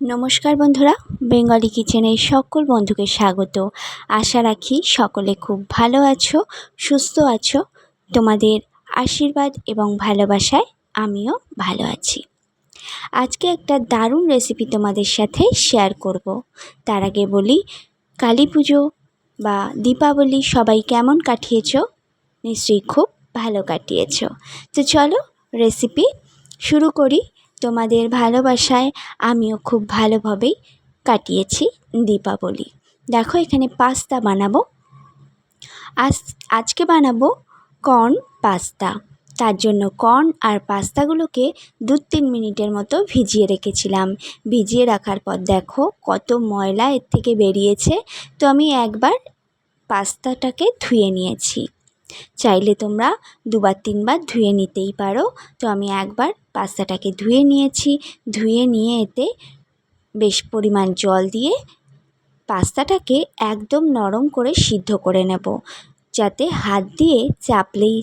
নমস্কার বন্ধুরা, বেঙ্গলি কিচেনে সকল বন্ধুকে স্বাগত। আশা রাখি সকলে খুব ভালো আছো, সুস্থ আছো। তোমাদের আশীর্বাদ এবং ভালোবাসায় আমিও ভালো আছি। আজকে একটা দারুণ রেসিপি তোমাদের সাথে শেয়ার করব। তার আগে বলি, কালী পুজো বা দীপাবলি সবাই কেমন কাটিয়েছো? নিশ্চয়ই খুব ভালো কাটিয়েছো। তো চলো রেসিপি শুরু করি। তোমাদের ভালোবাসায় আমিও খুব ভালোভাবেই কাটিয়েছি দীপাবলি। দেখো, এখানে পাস্তা বানাবো। আজকে বানাবো কর্ন পাস্তা। তার জন্য কর্ন আর পাস্তাগুলোকে 2-3 মিনিটের মতো ভিজিয়ে রেখেছিলাম। ভিজিয়ে রাখার পর দেখো কত ময়লা এর থেকে বেরিয়েছে। তো আমি একবার পাস্তাটাকে ধুয়ে নিয়েছি। চাইলে তোমরা 2-3 বার ধুয়ে নিতেই পারো। তো আমি একবার পাস্তাটাকে ধুয়ে নিয়েছি। ধুয়ে নিয়ে এতে বেশ পরিমাণ জল দিয়ে পাস্তাটাকে একদম নরম করে সিদ্ধ করে নেব, যাতে হাত দিয়ে চাপলেই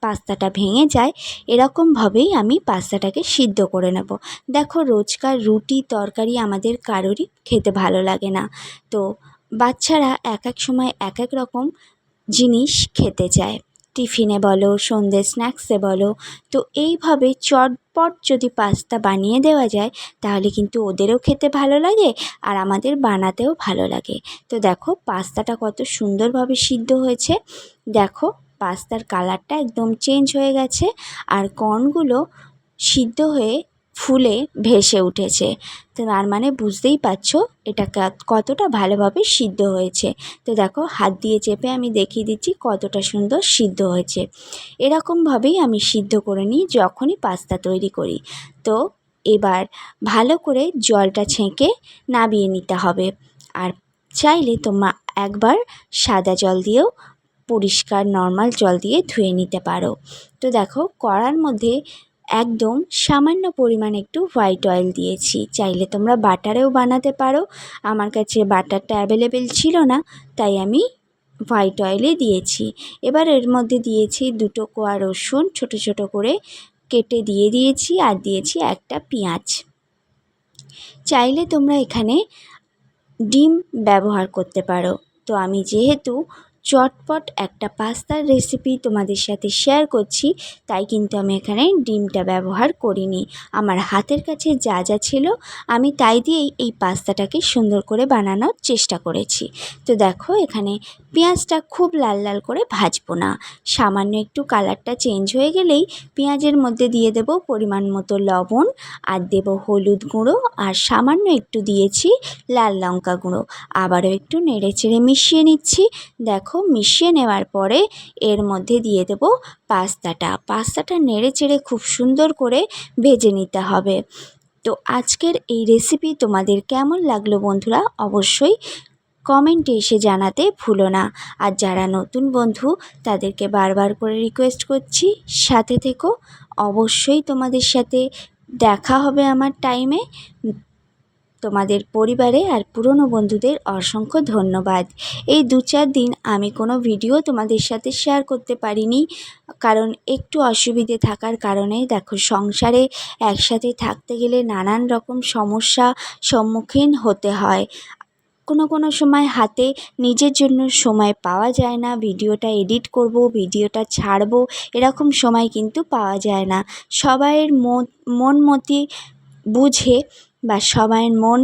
পাস্তাটা ভেঙে যায়। এরকমভাবেই আমি পাস্তাটাকে সিদ্ধ করে নেব। দেখো, রোজকার রুটি তরকারি আমাদের কারোরই খেতে ভালো লাগে না। তো বাচ্চারা এক এক সময় এক এক রকম জিনিস খেতে চায়, টিফিনে বলো, সন্ধ্যে স্ন্যাক্সে বলো। তো এইভাবে চটপট যদি পাস্তা বানিয়ে দেওয়া যায় তাহলে কিন্তু ওদেরও খেতে ভালো লাগে আর আমাদের বানাতেও ভালো লাগে। তো দেখো পাস্তাটা কত সুন্দরভাবে সিদ্ধ হয়েছে। দেখো পাস্তার কালারটা একদম চেঞ্জ হয়ে গেছে আর কর্নগুলো সিদ্ধ হয়ে ফুলে ভেসে উঠেছে। তো তার মানে বুঝতেই পারছো এটা কতটা ভালোভাবে সিদ্ধ হয়েছে। তো দেখো হাত দিয়ে চেপে আমি দেখিয়ে দিচ্ছি কতটা সুন্দর সিদ্ধ হয়েছে। এরকমভাবেই আমি সিদ্ধ করে নিই যখনই পাস্তা তৈরি করি। তো এবার ভালো করে জলটা ছেঁকে নামিয়ে নিতে হবে। আর চাইলে তোমরা একবার সাদা জল দিয়েও, পরিষ্কার নর্মাল জল দিয়ে ধুয়ে নিতে পারো। তো দেখো কড়ার মধ্যে একদম সামান্য পরিমাণ একটু হোয়াইট অয়েল দিয়েছি। চাইলে তোমরা বাটারেও বানাতে পারো। আমার কাছে বাটারটা অ্যাভেলেবেল ছিল না, তাই আমি হোয়াইট অয়েলে দিয়েছি। এবার এর মধ্যে দিয়েছি 2 কোয়া রসুন ছোট ছোট করে কেটে দিয়ে দিয়েছি, আর দিয়েছি একটা পেঁয়াজ। চাইলে তোমরা এখানে ডিম ব্যবহার করতে পারো। তো আমি যেহেতু চটপট একটা পাস্তার রেসিপি তোমাদের সাথে শেয়ার করছি, তাই কিন্তু আমি এখানে ডিমটা ব্যবহার করিনি। আমার হাতের কাছে যা যা ছিল আমি তাই দিয়েই এই পাস্তাটাকে সুন্দর করে বানানোর চেষ্টা করেছি। তো দেখো এখানে পেঁয়াজটা খুব লাল লাল করে ভাজবো না, সামান্য একটু কালারটা চেঞ্জ হয়ে গেলেই পেঁয়াজের মধ্যে দিয়ে দেব পরিমাণ মতো লবণ, আর দেব হলুদ গুঁড়ো, আর সামান্য একটু দিয়েছি লাল লঙ্কা গুঁড়ো। আবারও একটু নেড়েচেড়ে মিশিয়ে নিচ্ছি। দেখো মিশিয়ে নেওয়ার পরে এর মধ্যে দিয়ে দেব পাস্তাটা নেড়েচেড়ে খুব সুন্দর করে ভেজে নিতে হবে। তো আজকের এই রেসিপি তোমাদের কেমন লাগলো বন্ধুরা, অবশ্যই কমেন্টে এসে জানাতে ভুলো না। আর যারা নতুন বন্ধু তাদেরকে বারবার করে রিকোয়েস্ট করছি, সাথে থেকো। অবশ্যই তোমাদের সাথে দেখা হবে আমার টাইমে। তোমাদের পরিবারে আর পুরনো বন্ধুদের অসংখ্য ধন্যবাদ। এই 2-4 দিন আমি কোনো ভিডিও তোমাদের সাথে শেয়ার করতে পারিনি, কারণ একটু অসুবিধে থাকার কারণে। দেখো সংসারে একসাথে থাকতে গেলে নানান রকম সমস্যা সম্মুখীন হতে হয়। কোনো সময় হাতে নিজের জন্য সময় পাওয়া যায় না, ভিডিওটা এডিট করব, ভিডিওটা ছাড়বো, এরকম সময় কিন্তু পাওয়া যায় না। সবাইয়ের মন মতি বুঝে বা সবাইয়ের মন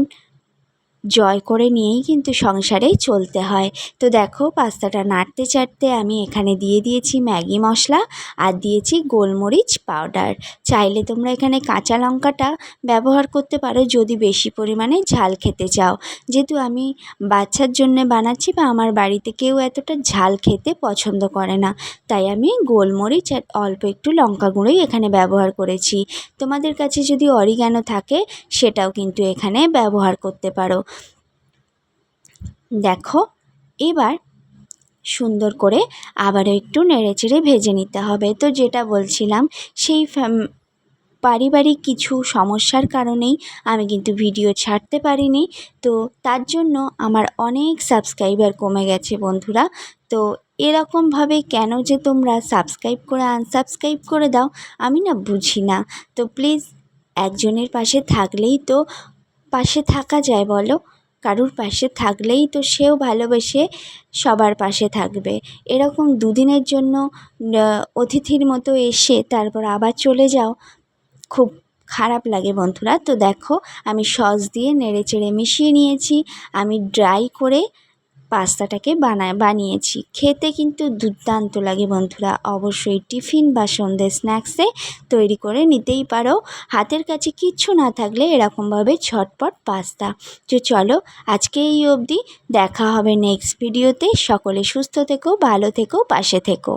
জয় করে নিয়েই কিন্তু সংসারে চলতে হয়। তো দেখো পাস্তাটা নাড়তে চাড়তে আমি এখানে দিয়ে দিয়েছি ম্যাগি মশলা, আর দিয়েছি গোলমরিচ পাউডার। চাইলে তোমরা এখানে কাঁচা লঙ্কাটা ব্যবহার করতে পারো যদি বেশি পরিমাণে ঝাল খেতে চাও। যেহেতু আমি বাচ্চার জন্য বানাচ্ছি বা আমার বাড়িতে কেউ এতটা ঝাল খেতে পছন্দ করে না, তাই আমি গোলমরিচ আর অল্প একটু লঙ্কা গুঁড়োই এখানে ব্যবহার করেছি। তোমাদের কাছে যদি অরিগ্যানো থাকে সেটাও কিন্তু এখানে ব্যবহার করতে পারো। দেখো এবার সুন্দর করে আবারও একটু নেড়েচেড়ে ভেজে নিতে হবে। তো যেটা বলছিলাম, সেই পারিবারিক কিছু সমস্যার কারণেই আমি কিন্তু ভিডিও ছাড়তে পারিনি। তো তার জন্য আমার অনেক সাবস্ক্রাইবার কমে গেছে বন্ধুরা। তো এরকমভাবে কেন যে তোমরা সাবস্ক্রাইব করে আনসাবস্ক্রাইব করে দাও আমি না বুঝি না। তো প্লিজ একজনের পাশে থাকলেই তো পাশে থাকা যায় বলো? কারুর পাশে থাকলেই তো সেও ভালোবেসে সবার পাশে থাকবে। এরকম দুদিনের জন্য অতিথির মতো এসে তারপর আবার চলে যাও, খুব খারাপ লাগে বন্ধুরা। তো দেখো আমি সস দিয়ে নেড়েচেড়ে মিশিয়ে নিয়েছি। আমি ড্রাই করে পাস্তাটাকে বানিয়েছি। খেতে কিন্তু দুর্দান্ত লাগে বন্ধুরা। অবশ্যই টিফিন বা সন্ধ্যে স্ন্যাক্সে তৈরি করে নিতেই পারো। হাতের কাছে কিচ্ছু না থাকলে এরকমভাবে ঝটপট পাস্তা। তো চলো আজকে এই অবধি, দেখা হবে নেক্সট ভিডিওতে। সকলে সুস্থ থেকো, ভালো থেকো, পাশে থেকো।